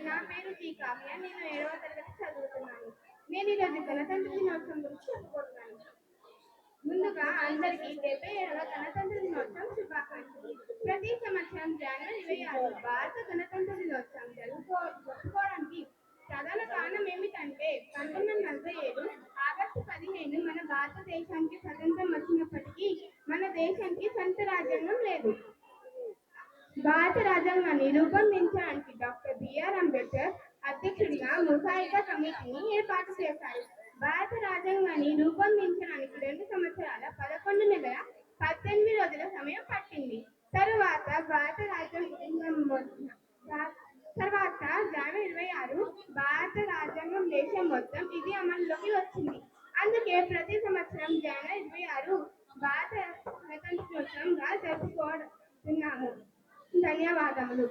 నా పేరు టీ కావ్య. నేను 7వ తరగతి చదువుతున్నాను. నేను ఈరోజు గణతంత్ర దినోత్సవం గురించి చెప్పబోతున్నాను. ముందుగా అందరికీ 77వ గణతంత్ర దినోత్సవం శుభాకాంక్షలు. ప్రతి సంవత్సరం జనవరి 26 భారత గణతంత్ర దినోత్సవం జరుపుకోవడానికి ప్రధాన కారణం ఏమిటంటే 1947 ఆగస్టు 15 మన భారతదేశానికి స్వతంత్రం వచ్చినప్పటికీ మన దేశానికి సొంత రాజ్యాంగం లేదు. భారత రాజ్యాంగాన్ని రూపొందించడానికి డాక్టర్ బిఆర్ అంబేద్కర్ అధ్యక్షుడిగా ముసాయిదా కమిటీని ఏర్పాటు చేశారు. భారత రాజ్యాంగాన్ని రూపొందించడానికి 2 సంవత్సరాల 11 నెలల 18 రోజుల సమయం పట్టింది. తరువాత జనవరి 26 భారత రాజ్యాంగం దేశం మొత్తం ఇది అమలులోకి వచ్చింది. అందుకే ప్రతి సంవత్సరం జనవరి 26 భారత గణతంత్ర దినోత్సవంగా జరుపుకుంటున్నాము. ధన్యవాదములు.